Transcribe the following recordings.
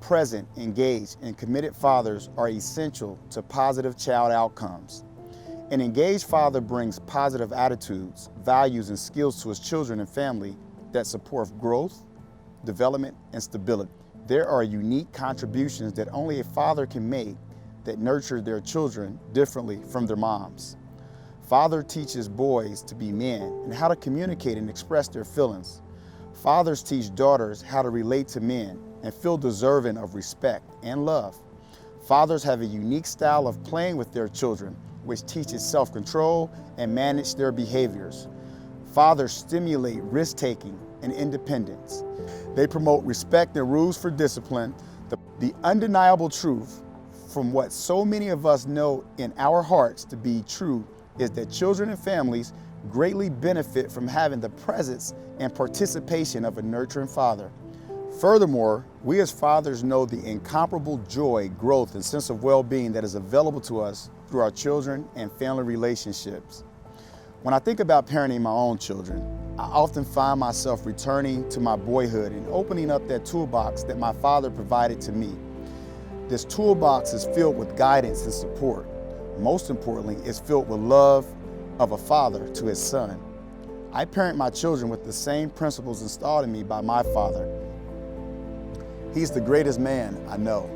present, engaged, and committed fathers are essential to positive child outcomes. An engaged father brings positive attitudes, values, and skills to his children and family that support growth, development, and stability. There are unique contributions that only a father can make that nurture their children differently from their moms. Father teaches boys to be men and how to communicate and express their feelings. Fathers teach daughters how to relate to men and feel deserving of respect and love. Fathers have a unique style of playing with their children, which teaches self-control and manage their behaviors. Fathers stimulate risk-taking and independence. They promote respect and rules for discipline. The undeniable truth from what so many of us know in our hearts to be true is that children and families greatly benefit from having the presence and participation of a nurturing father. Furthermore, we as fathers know the incomparable joy, growth, and sense of well-being that is available to us through our children and family relationships. When I think about parenting my own children, I often find myself returning to my boyhood and opening up that toolbox that my father provided to me. This toolbox is filled with guidance and support. Most importantly, it's filled with love of a father to his son. I parent my children with the same principles installed in me by my father. He's the greatest man I know.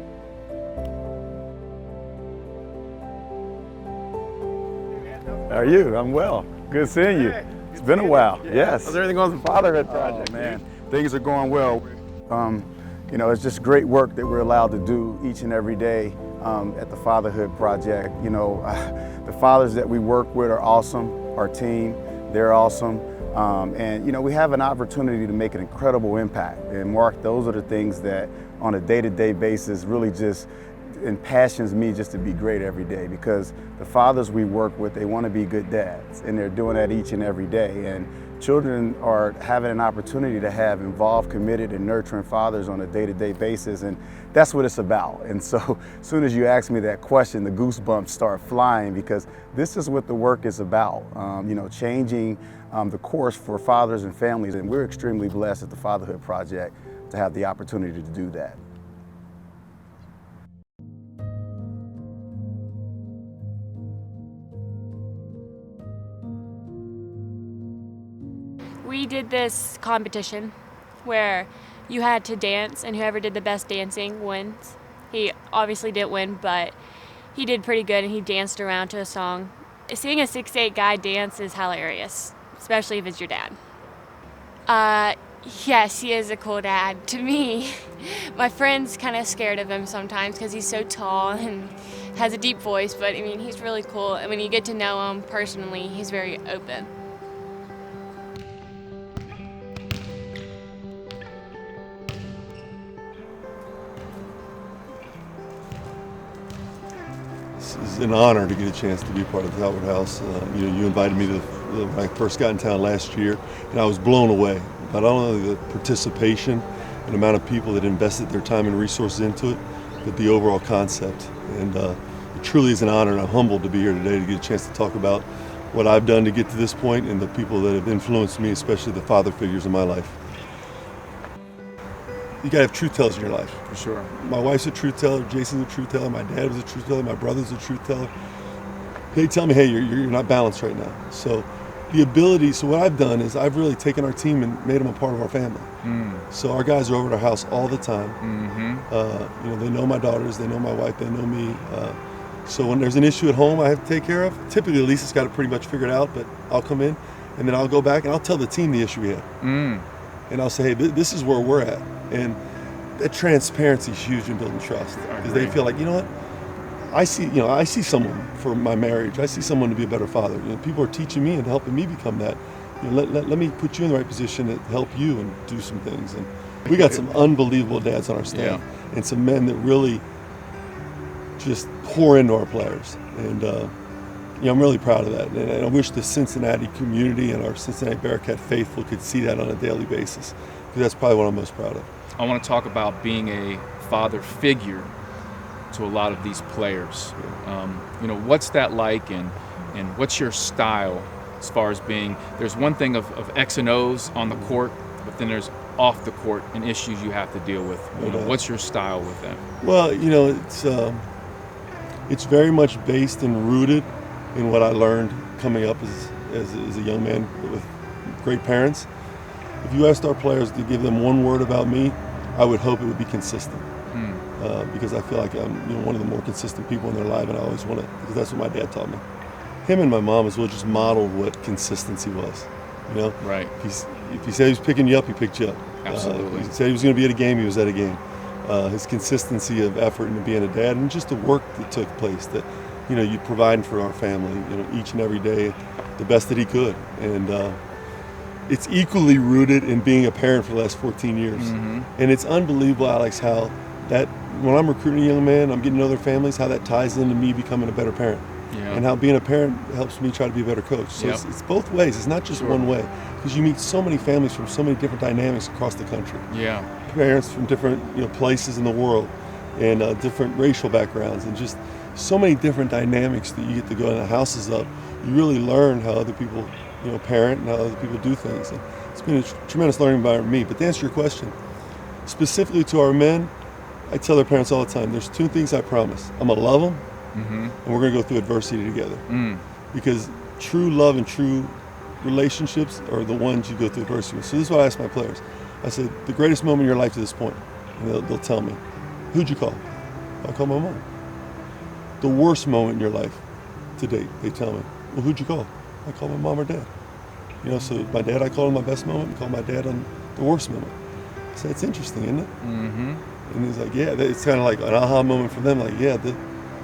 How are you? I'm well. Good seeing you. It's been a while. Yes. How's everything going with the Fatherhood project? Oh, man, things are going well. You know, it's just great work that we're allowed to do each and every day at the Fatherhood project. You know, the fathers that we work with are awesome. Our team, they're awesome. And you know, we have an opportunity to make an incredible impact. And Mark, those are the things that on a day-to-day basis really just impassions me just to be great every day, because the fathers we work with, they want to be good dads, and they're doing that each and every day. And children are having an opportunity to have involved, committed, and nurturing fathers on a day-to-day basis, and that's what it's about. And so as soon as you ask me that question, the goosebumps start flying, because this is what the work is about, you know, changing the course for fathers and families. And we're extremely blessed at the Fatherhood Project to have the opportunity to do that. We did this competition where you had to dance, and whoever did the best dancing wins. He obviously didn't win, but he did pretty good, and he danced around to a song. Seeing a 6'8" guy dance is hilarious, especially if it's your dad. Yes, he is a cool dad to me. My friend's kind of scared of him sometimes because he's so tall and has a deep voice, but I mean, he's really cool. And when you get to know him personally, he's very open. It's an honor to get a chance to be a part of the Talbert House. You know, you invited me to when I first got in town last year, and I was blown away by not only the participation and amount of people that invested their time and resources into it, but the overall concept. And it truly is an honor, and I'm humbled to be here today to get a chance to talk about what I've done to get to this point and the people that have influenced me, especially the father figures in my life. You gotta have truth tellers in your life. For sure. My wife's a truth teller, Jason's a truth teller, my dad was a truth teller, my brother's a truth teller. They tell me, hey, you're not balanced right now. So the ability, so what I've done is I've really taken our team and made them a part of our family. So our guys are over at our house all the time. You know, they know my daughters, they know my wife, they know me. So when there's an issue at home I have to take care of, typically Lisa's got it pretty much figured out, but I'll come in and then I'll go back and I'll tell the team the issue we had. And I'll say, hey, this is where we're at. And that transparency is huge in building trust, because they feel like, you know what, I see someone for my marriage. I see someone to be a better father. You know, people are teaching me and helping me become that. You know, let me put you in the right position to help you and do some things. And we got some unbelievable dads on our staff, and some men that really just pour into our players. And you know, I'm really proud of that. And I wish the Cincinnati community and our Cincinnati Bearcat faithful could see that on a daily basis, because that's probably what I'm most proud of. I want to talk about being a father figure to a lot of these players. You know, what's that like, and what's your style as far as being, there's one thing of X and O's on the court, but then there's off the court and issues you have to deal with? What's your style with them? Well, it's very much based and rooted in what I learned coming up as a young man with great parents. If you asked our players to give them one word about me, I would hope it would be consistent. Because I feel like I'm one of the more consistent people in their life, and I always want to, because that's what my dad taught me. Him and my mom as well just modeled what consistency was. Right. If he said he was picking you up, he picked you up. Absolutely. If he said he was going to be at a game, he was at a game. His consistency of effort and being a dad, and just the work that took place, that you provide for our family, each and every day, the best that he could. And it's equally rooted in being a parent for the last 14 years. And it's unbelievable, Alex, how that when I'm recruiting a young man, I'm getting to know their families, how that ties into me becoming a better parent. And how being a parent helps me try to be a better coach. So it's both ways. It's not just one way, because you meet so many families from so many different dynamics across the country. Parents from different places in the world, and different racial backgrounds, and just so many different dynamics that you get to go in the houses of. You really learn how other people parent and how other people do things. And it's been a tremendous learning environment for me. But to answer your question, specifically to our men, I tell their parents all the time, there's two things I promise. I'm going to love them, and we're going to go through adversity together. Because true love and true relationships are the ones you go through adversity with. So this is what I ask my players. I said, the greatest moment in your life to this point, and they'll tell me, who'd you call? I call my mom. The worst moment in your life to date, they tell me, well, who'd you call? I call my mom or dad. So my dad, I call on my best moment, and call my dad on the worst moment. I said, it's interesting, isn't it? And he's like, yeah, it's kind of like an aha moment for them. Like, yeah,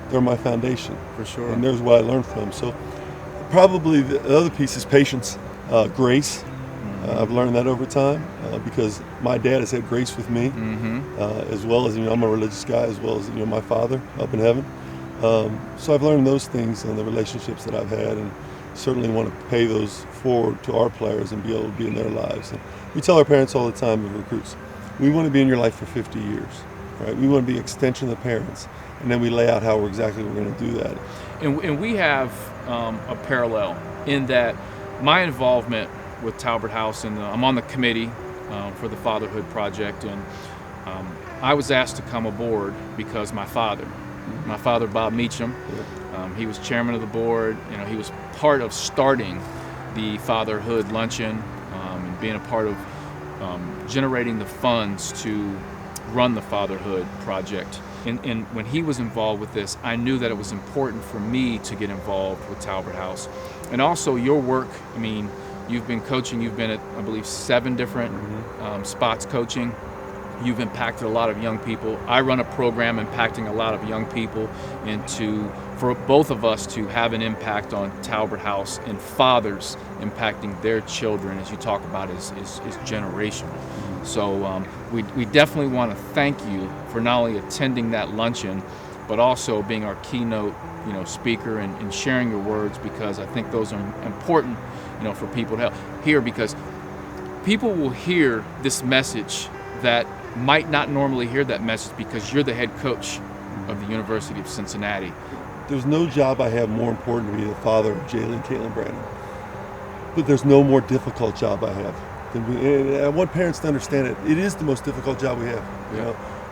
they're my foundation. For sure. And there's what I learned from. So probably the other piece is patience, grace. I've learned that over time because my dad has had grace with me, as well as, I'm a religious guy, as well as, my father up in heaven. So I've learned those things in the relationships that I've had, and certainly want to pay those forward to our players and be able to be in their lives. And we tell our parents all the time as recruits, we want to be in your life for 50 years, right? We want to be an extension of the parents, and then we lay out how we're going to do that. And we have a parallel in that my involvement with Talbert House, and I'm on the committee for the Fatherhood Project, and I was asked to come aboard because my father, Bob Meacham, he was chairman of the board. He was part of starting the Fatherhood Luncheon, and being a part of generating the funds to run the Fatherhood Project. And when he was involved with this, I knew that it was important for me to get involved with Talbert House. And also your work, you've been coaching, you've been at, I believe, 7 different spots coaching. You've impacted a lot of young people. I run a program impacting a lot of young people, and for both of us to have an impact on Talbert House and fathers impacting their children, as you talk about, is generational. So we definitely want to thank you for not only attending that luncheon, but also being our keynote speaker and sharing your words, because I think those are important for people to hear, because people will hear this message that might not normally hear that message because you're the head coach of the University of Cincinnati. There's no job I have more important to be the father of Jaylen and Caitlin Brandon. But there's no more difficult job I have. And I want parents to understand it. It is the most difficult job we have.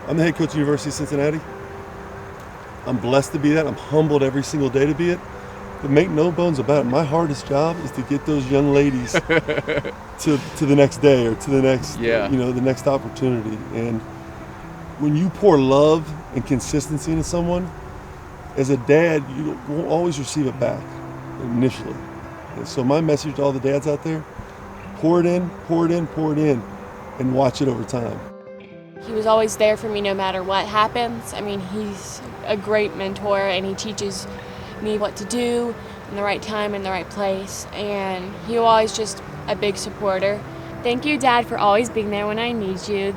I'm the head coach of the University of Cincinnati. I'm blessed to be that. I'm humbled every single day to be it. But make no bones about it, my hardest job is to get those young ladies to the next day, or to the next, the next opportunity. And when you pour love and consistency into someone, as a dad, you won't always receive it back initially. And so my message to all the dads out there, pour it in, pour it in, pour it in, and watch it over time. He was always there for me no matter what happens. He's a great mentor, and he teaches me what to do in the right time, in the right place, and he was always just a big supporter. Thank you, Dad, for always being there when I need you.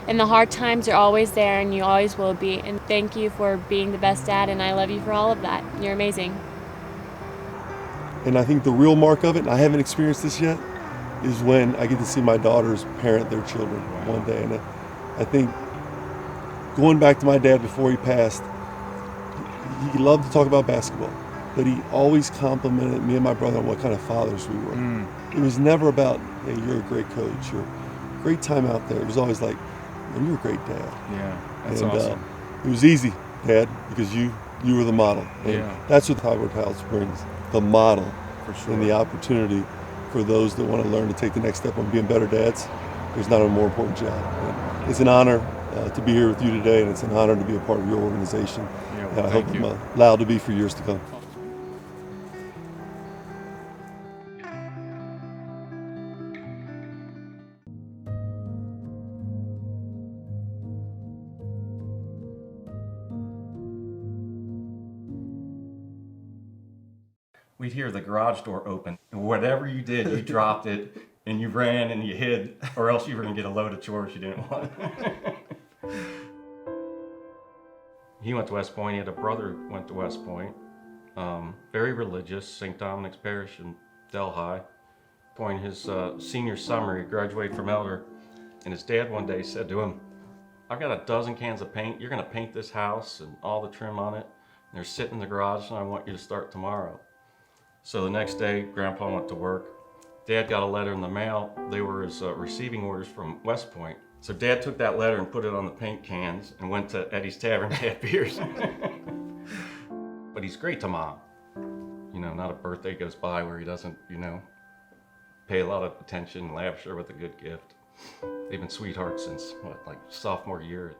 In the hard times, you're always there, and you always will be. And thank you for being the best dad, and I love you for all of that. You're amazing. And I think the real mark of it, and I haven't experienced this yet, is when I get to see my daughters parent their children one day. And I think going back to my dad before he passed, he loved to talk about basketball, but he always complimented me and my brother on what kind of fathers we were. It was never about, hey, you're a great coach, or great time out there. It was always like, man, you're a great dad. Yeah, that's And awesome. it was easy, Dad, because you were the model. And Yeah. that's what Talbert House brings, the model For sure. and the opportunity for those that want to learn to take the next step on being better dads. There's not a more important job. And it's an honor to be here with you today, and it's an honor to be a part of your organization. Yeah, well, And I hope thank you. I'm allowed to be for years to come. We'd hear the garage door open, and whatever you did, you dropped it, and you ran and you hid, or else you were gonna get a load of chores you didn't want. He went to West Point. He had a brother who went to West Point. Very religious, St. Dominic's Parish in Delhi. Point his senior summer, he graduated from Elder, and his dad one day said to him, "I've got a dozen cans of paint. You're gonna paint this house and all the trim on it. And they're sitting in the garage, and I want you to start tomorrow." So the next day, Grandpa went to work. Dad got a letter in the mail. They were his receiving orders from West Point. So Dad took that letter and put it on the paint cans and went to Eddie's Tavern to have beers. But he's great to Mom. You know, not a birthday goes by where he doesn't, you know, pay a lot of attention and lavish her with a good gift. They've been sweethearts since, what, like sophomore year.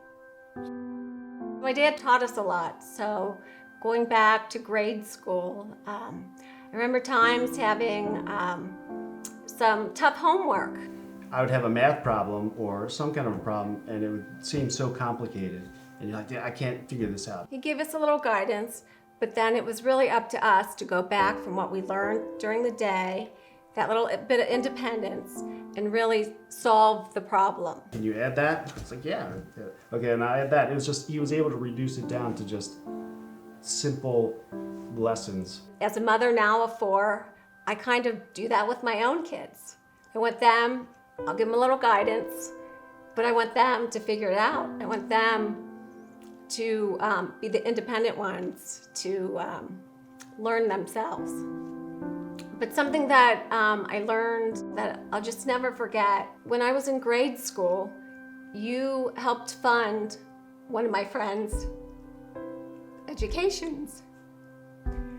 My dad taught us a lot, so going back to grade school, I remember times having some tough homework. I would have a math problem or some kind of a problem, and it would seem so complicated. And you're like, I can't figure this out. He gave us a little guidance, but then it was really up to us to go back from what we learned during the day, that little bit of independence, and really solve the problem. Can you add that? It's like, yeah. Okay, and I add that. It was just, he was able to reduce it down to just simple lessons. As a mother now of 4, I kind of do that with my own kids. I want them, I'll give them a little guidance, but I want them to figure it out. I want them to be the independent ones, to learn themselves. But something that I learned that I'll just never forget, when I was in grade school, you helped fund one of my friends' educations.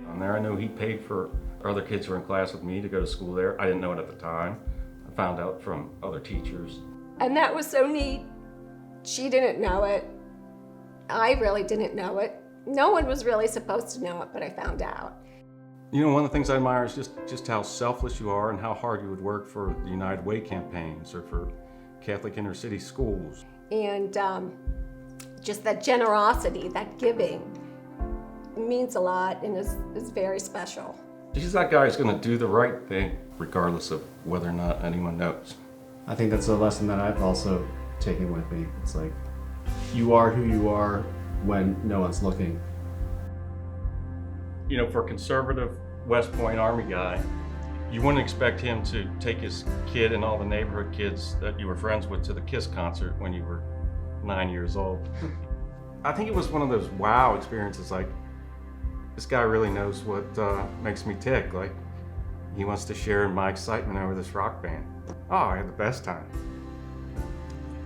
On there, I know he paid for other kids who were in class with me to go to school there. I didn't know it at the time. I found out from other teachers. And that was so neat. She didn't know it. I really didn't know it. No one was really supposed to know it, but I found out. You know, one of the things I admire is just how selfless you are and how hard you would work for the United Way campaigns or for Catholic inner city schools. And just that generosity, that giving, means a lot and is very special. He's that guy who's going to do the right thing regardless of whether or not anyone knows. I think that's a lesson that I've also taken with me. It's like, you are who you are when no one's looking. You know, for a conservative West Point Army guy, you wouldn't expect him to take his kid and all the neighborhood kids that you were friends with to the KISS concert when you were 9 years old. I think it was one of those wow experiences, like, this guy really knows what makes me tick. Like, he wants to share in my excitement over this rock band. Oh, I had the best time.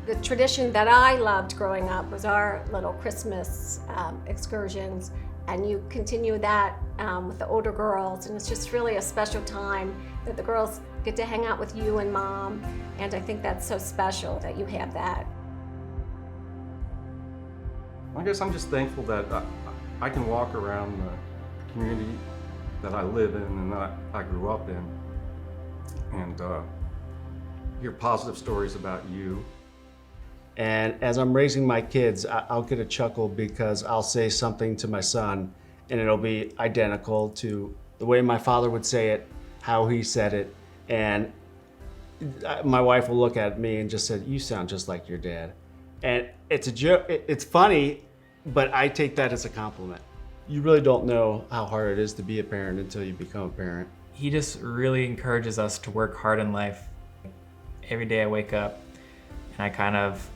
The tradition that I loved growing up was our little Christmas excursions, and you continue that with the older girls, and it's just really a special time that the girls get to hang out with you and Mom, and I think that's so special that you have that. I guess I'm just thankful that I can walk around the community that I live in and that I grew up in and hear positive stories about you. And as I'm raising my kids, I'll get a chuckle because I'll say something to my son and it'll be identical to the way my father would say it, how he said it, and my wife will look at me and just say, "You sound just like your dad." And it's a joke, it's funny, but I take that as a compliment. You really don't know how hard it is to be a parent until you become a parent. He just really encourages us to work hard in life. Every day I wake up and I kind of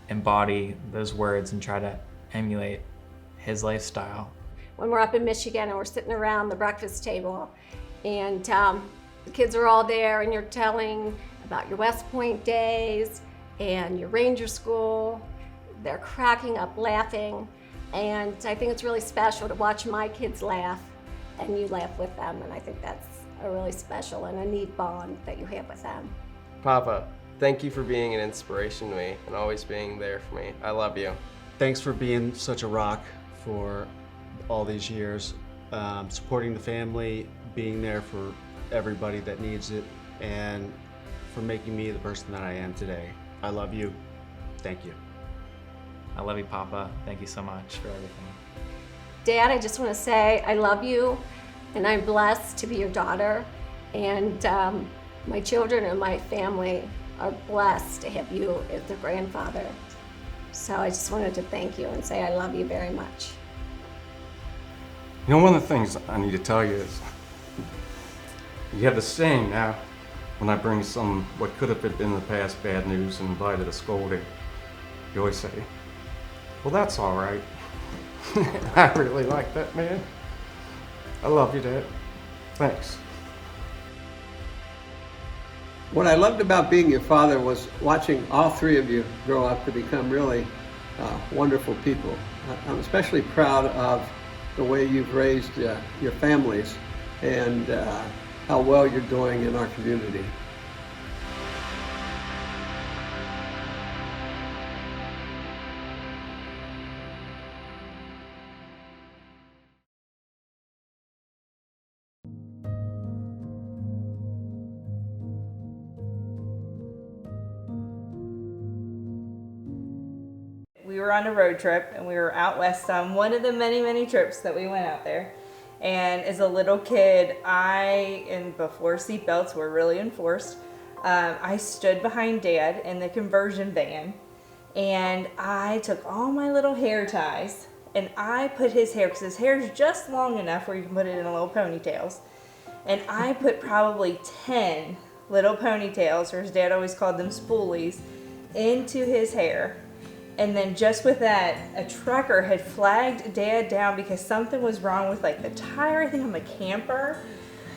embody those words and try to emulate his lifestyle. When we're up in Michigan and we're sitting around the breakfast table and the kids are all there and you're telling about your West Point days, and your ranger school. They're cracking up laughing, and I think it's really special to watch my kids laugh and you laugh with them, and I think that's a really special and a neat bond that you have with them. Papa, thank you for being an inspiration to me and always being there for me. I love you. Thanks for being such a rock for all these years, supporting the family, being there for everybody that needs it, and for making me the person that I am today. I love you. Thank you. I love you, Papa. Thank you so much for everything. Dad, I just want to say I love you, and I'm blessed to be your daughter, and my children and my family are blessed to have you as their grandfather. So I just wanted to thank you and say I love you very much. You know, one of the things I need to tell you is, you have the saying now, when I bring some what could have been in the past bad news and invited a scolding, you always say, well, that's all right. I really like that, man. I love you, Dad. Thanks. What I loved about being your father was watching all three of you grow up to become really wonderful people. I'm especially proud of the way you've raised your families and how well you're doing in our community. We were on a road trip and we were out west on one of the many trips that we went out there. And as a little kid, and before seatbelts were really enforced, I stood behind Dad in the conversion van and I took all my little hair ties and I put his hair, because his hair is just long enough where you can put it in little ponytails. And I put probably 10 little ponytails, or his dad always called them spoolies, into his hair. And then just with that, a trucker had flagged Dad down because something was wrong with like the tire, I think, on the camper.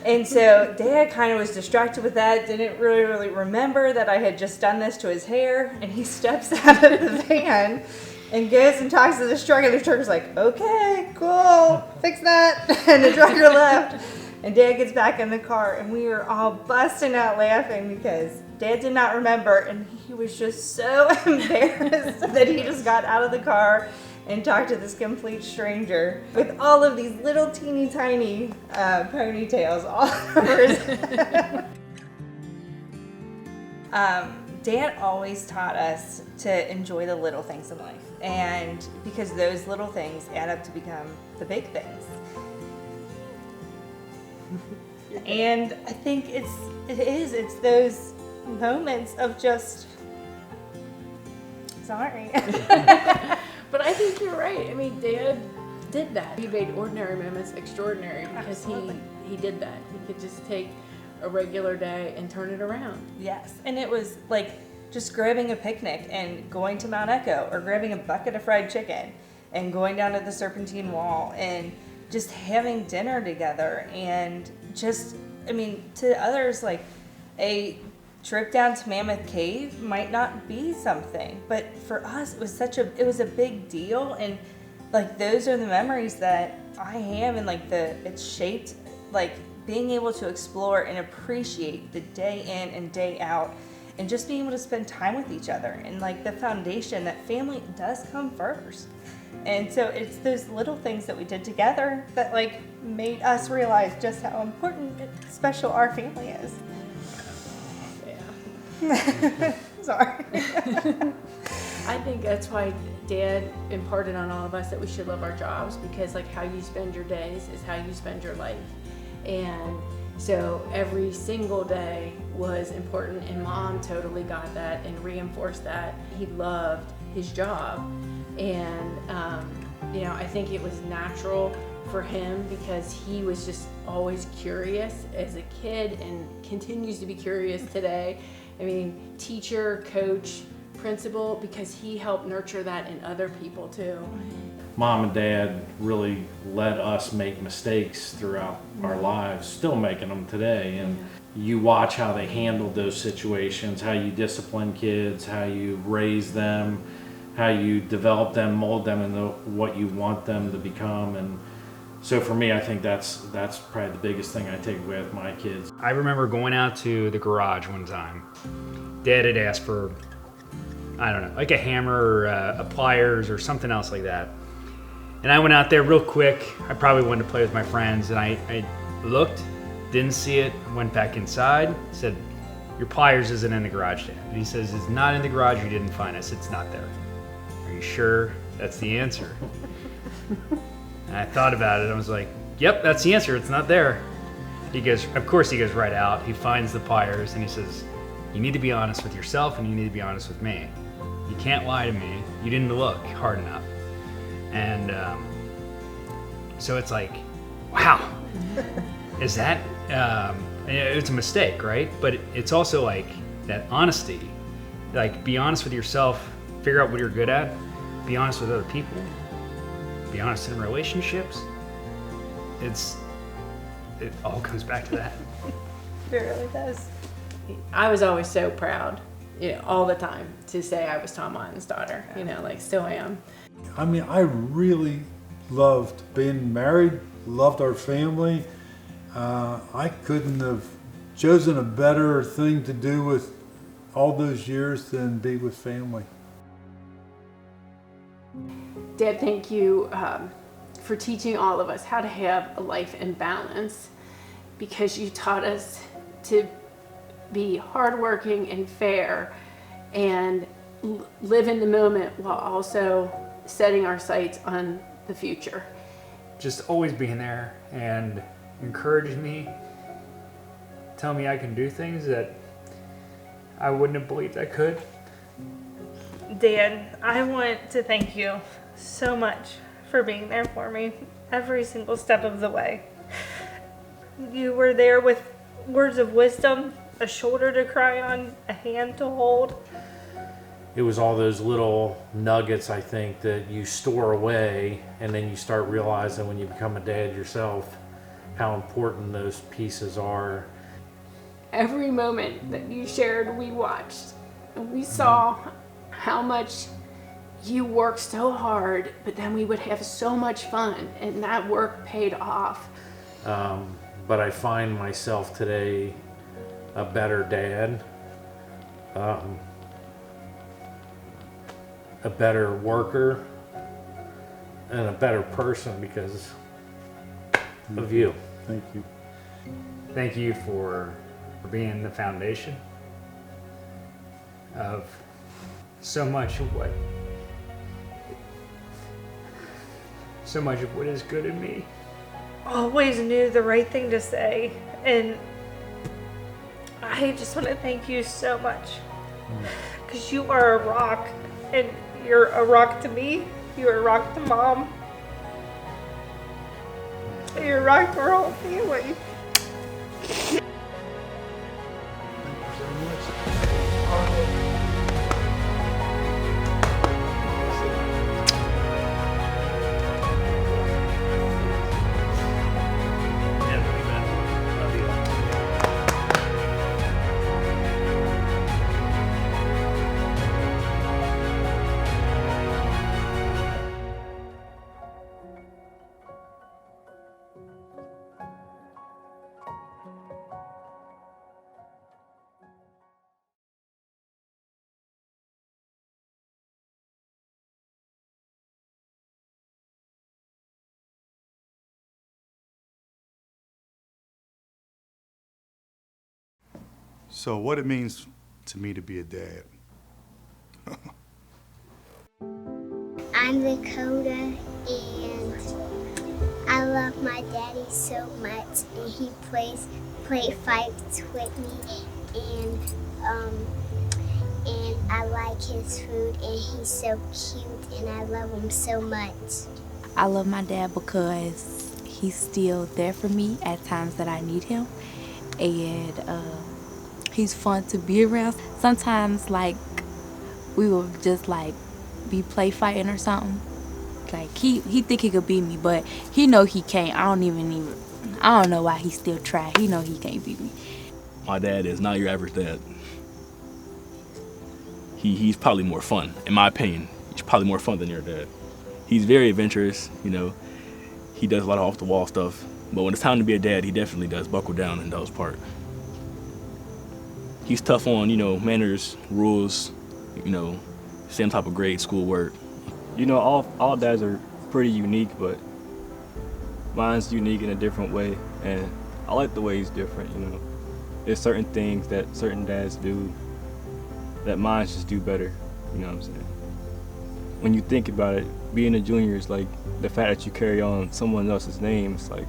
And so Dad kind of was distracted with that, didn't really remember that I had just done this to his hair. And he steps out of the van and goes and talks to this trucker. And the trucker's like, okay, cool, fix that. And the trucker left. And Dad gets back in the car and we were all busting out laughing because Dad did not remember, and he was just so embarrassed that he just got out of the car and talked to this complete stranger with all of these little teeny tiny ponytails all over his head. Dad always taught us to enjoy the little things in life, and because those little things add up to become the big things. And I think it's those moments of just, sorry. But I think you're right. I mean, Dad did that. He made ordinary moments extraordinary because he did that. He could just take a regular day and turn it around. Yes, and it was like just grabbing a picnic and going to Mount Echo, or grabbing a bucket of fried chicken and going down to the Serpentine Wall and just having dinner together. And just, I mean, to others, like a trip down to Mammoth Cave might not be something, but for us it was a big deal. And like those are the memories that I have, and like it's shaped, like being able to explore and appreciate the day in and day out, and just being able to spend time with each other, and like the foundation that family does come first. And so it's those little things that we did together that like made us realize just how important and special our family is. Yeah. Sorry. I think that's why Dad imparted on all of us that we should love our jobs, because like how you spend your days is how you spend your life. And so every single day was important, and Mom totally got that and reinforced that. He loved his job, and I think it was natural for him because he was just always curious as a kid and continues to be curious today. I mean, teacher, coach, principal, because he helped nurture that in other people too. Mom and Dad really let us make mistakes throughout our lives, still making them today. And you watch how they handled those situations, how you discipline kids, how you raise them, how you develop them, mold them into what you want them to become. And so for me, I think that's probably the biggest thing I take away with my kids. I remember going out to the garage one time. Dad had asked for, I don't know, like a hammer or a pliers or something else like that. And I went out there real quick. I probably wanted to play with my friends, and I looked, didn't see it, went back inside, said, "Your pliers isn't in the garage, Dad." And he says, "It's not in the garage, you didn't find it." I said, "It's not there." "Are you sure that's the answer?" And I thought about it. I was like, "Yep, that's the answer. It's not there." He goes, of course, he goes right out. He finds the pliers and he says, "You need to be honest with yourself and you need to be honest with me. You can't lie to me. You didn't look hard enough." And so it's like, wow, is that, it's a mistake, right? But it's also like that honesty, like be honest with yourself, figure out what you're good at, be honest with other people, be honest in relationships. It all comes back to that. It really does. I was always so proud, all the time to say I was Tom Martin's daughter, like still am. I mean, I really loved being married, loved our family. I couldn't have chosen a better thing to do with all those years than be with family. Dad, thank you for teaching all of us how to have a life in balance, because you taught us to be hardworking and fair and live in the moment while also setting our sights on the future. Just always being there and encouraging me, tell me I can do things that I wouldn't have believed I could. Dan, I want to thank you so much for being there for me every single step of the way. You were there with words of wisdom, a shoulder to cry on, a hand to hold. It was all those little nuggets, I think, that you store away, and then you start realizing when you become a dad yourself how important those pieces are. Every moment that you shared, we watched, and we saw how much you worked so hard, but then we would have so much fun, and that work paid off. But I find myself today a better dad, a better worker, and a better person because of you. Thank you. Thank you for being the foundation of so much of what is good in me. Always knew the right thing to say, and I just want to thank you so much, because you are a rock, and you're a rock to me, you're a rock to Mom, and you're a rock to our whole family. So what it means to me to be a dad. I'm Dakota, and I love my daddy so much, and he play fights with me, and I like his food, and he's so cute, and I love him so much. I love my dad because he's still there for me at times that I need him, and he's fun to be around. Sometimes, like, we will just, like, be play fighting or something. Like, he think he could beat me, but he know he can't. I don't know why he still try. He know he can't beat me. my dad is not your average dad. He's probably more fun, in my opinion. He's probably more fun than your dad. He's very adventurous, you know. He does a lot of off-the-wall stuff. But when it's time to be a dad, he definitely does buckle down and does part. He's tough on, you know, manners, rules, you know, same type of grade, schoolwork. You know, all dads are pretty unique, but mine's unique in a different way, and I like the way he's different, you know. There's certain things that certain dads do that mine just do better, you know what I'm saying? When you think about it, being a junior is like the fact that you carry on someone else's name. It's like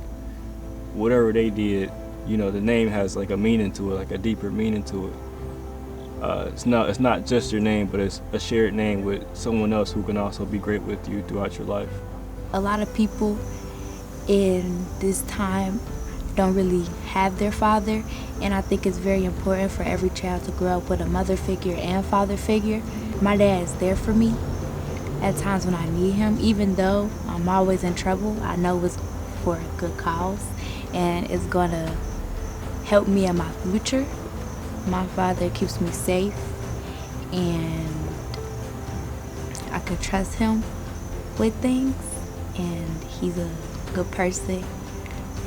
whatever they did, you know, the name has like a meaning to it, like a deeper meaning to it. It's not just your name, but it's a shared name with someone else who can also be great with you throughout your life. A lot of people in this time don't really have their father, and I think it's very important for every child to grow up with a mother figure and father figure. My dad is there for me at times when I need him. Even though I'm always in trouble, I know it's for a good cause and it's gonna help me in my future. My father keeps me safe and I can trust him with things, and he's a good person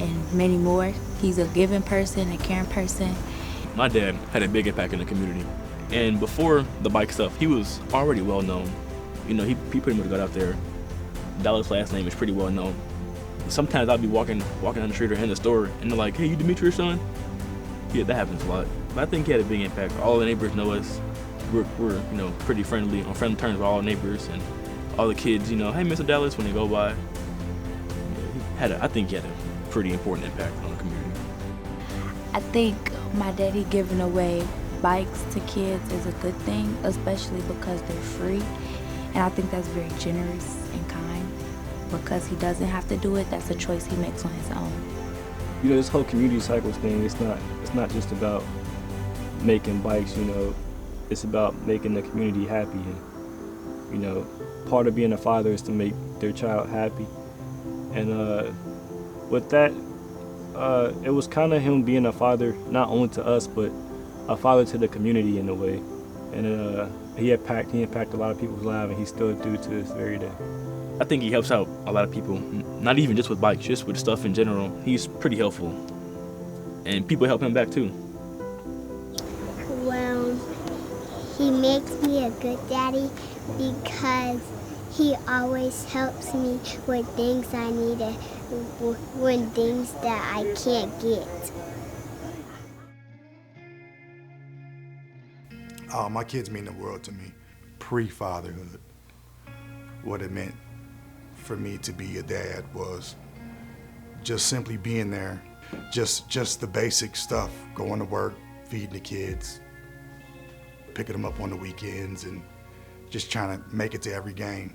and many more. He's a giving person, a caring person. My dad had a big impact in the community. And before the bike stuff, he was already well known. You know, he pretty much got out there. Dallas' last name is pretty well known. Sometimes I'll be walking down the street or in the store and they're like, "Hey, you Demetrius' son?" Yeah, that happens a lot. But I think he had a big impact. All the neighbors know us. We're you know, pretty friendly, on friendly terms with all the neighbors, and all the kids, you know, "Hey, Mr. Dallas," when they go by. I think he had a pretty important impact on the community. I think my daddy giving away bikes to kids is a good thing, especially because they're free. And I think that's very generous and kind because he doesn't have to do it. That's a choice he makes on his own. You know, this whole community cycles thing, it's not just about making bikes, you know, it's about making the community happy. And, you know, part of being a father is to make their child happy. And with that, it was kind of him being a father, not only to us, but a father to the community in a way. And he impacted a lot of people's lives, and he still do to this very day. I think he helps out a lot of people, not even just with bikes, just with stuff in general. He's pretty helpful. And people help him back too. Well, he makes me a good daddy because he always helps me with things I need and with things that I can't get. My kids mean the world to me. Pre-fatherhood, what it meant for me to be a dad was just simply being there, just the basic stuff, going to work, feeding the kids, picking them up on the weekends, and just trying to make it to every game.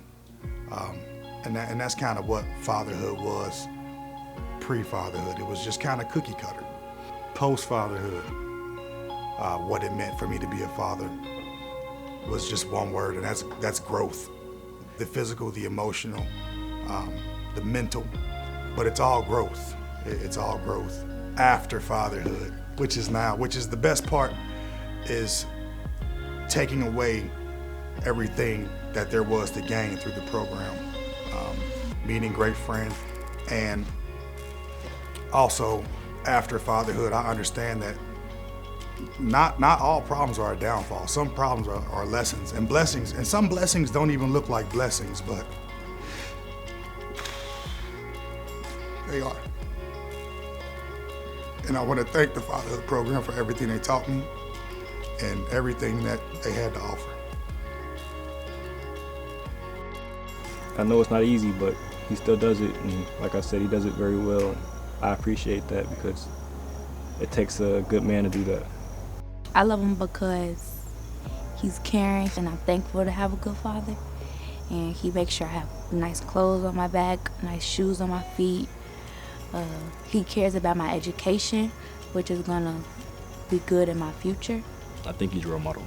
And that's kind of what fatherhood was pre-fatherhood. It was just kind of cookie cutter. Post-fatherhood, what it meant for me to be a father was just one word, and that's growth. The physical, the emotional, the mental, but it's all growth. It's all growth after fatherhood, which is the best part, is taking away everything that there was to gain through the program. Meeting great friends, and also after fatherhood, I understand that not all problems are a downfall. Some problems are lessons and blessings, and some blessings don't even look like blessings, but they are. And I want to thank the Fatherhood program for everything they taught me and everything that they had to offer. I know it's not easy, but he still does it, and like I said, he does it very well. I appreciate that because it takes a good man to do that. I love him because he's caring, and I'm thankful to have a good father. And he makes sure I have nice clothes on my back, nice shoes on my feet. He cares about my education, which is gonna be good in my future. I think he's a role model.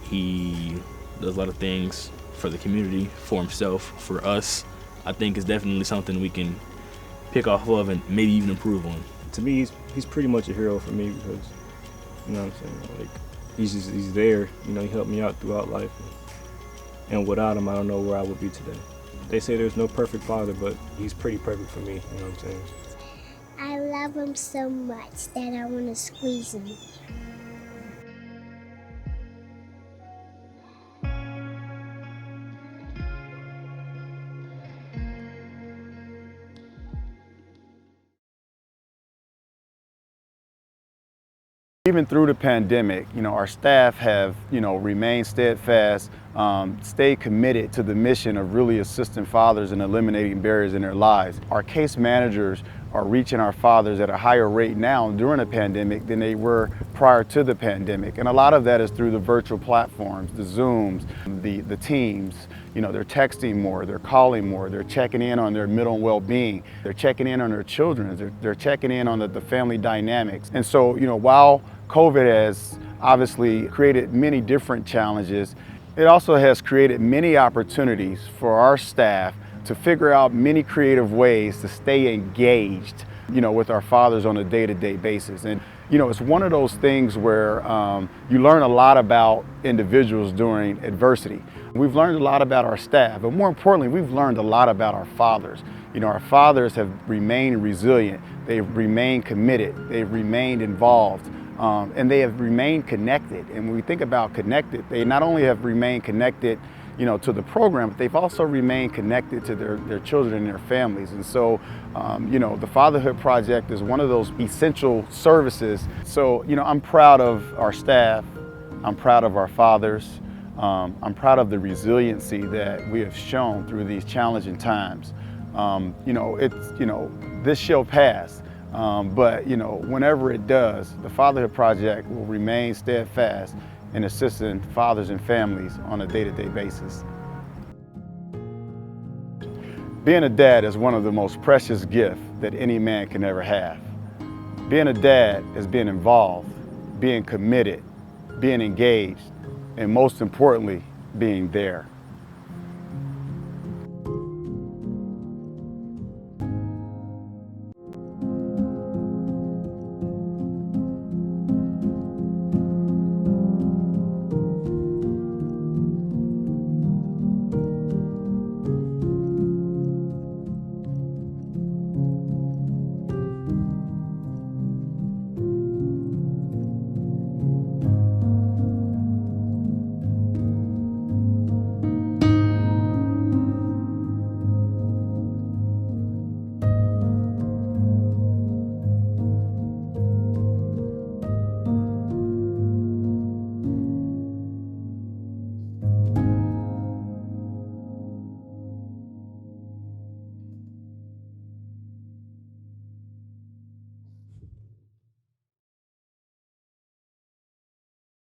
He does a lot of things for the community, for himself, for us. I think it's definitely something we can pick off of and maybe even improve on. To me, he's pretty much a hero for me because You know what I'm saying? Like, he's there. You know, he helped me out throughout life. And without him, I don't know where I would be today. They say there's no perfect father, but he's pretty perfect for me. You know what I'm saying? I love him so much that I want to squeeze him. Even through the pandemic, you know, our staff have, you know, remained steadfast, stayed committed to the mission of really assisting fathers and eliminating barriers in their lives. Our case managers are reaching our fathers at a higher rate now during the pandemic than they were prior to the pandemic. And a lot of that is through the virtual platforms, the Zooms, the Teams. You know, they're texting more, they're calling more, they're checking in on their mental well-being, they're checking in on their children, they're checking in on the family dynamics. And so, you know, while COVID has obviously created many different challenges, it also has created many opportunities for our staff to figure out many creative ways to stay engaged, you know, with our fathers on a day-to-day basis. And, you know, it's one of those things where you learn a lot about individuals during adversity. We've learned a lot about our staff, but more importantly, we've learned a lot about our fathers. You know, our fathers have remained resilient, they've remained committed, they've remained involved. And they have remained connected. And when we think about connected, they not only have remained connected, you know, to the program, but they've also remained connected to their children and their families. And so, you know, the Fatherhood Project is one of those essential services. So, you know, I'm proud of our staff. I'm proud of our fathers. I'm proud of the resiliency that we have shown through these challenging times. You know, this shall pass. But, you know, whenever it does, the Fatherhood Project will remain steadfast in assisting fathers and families on a day-to-day basis. Being a dad is one of the most precious gifts that any man can ever have. Being a dad is being involved, being committed, being engaged, and most importantly, being there.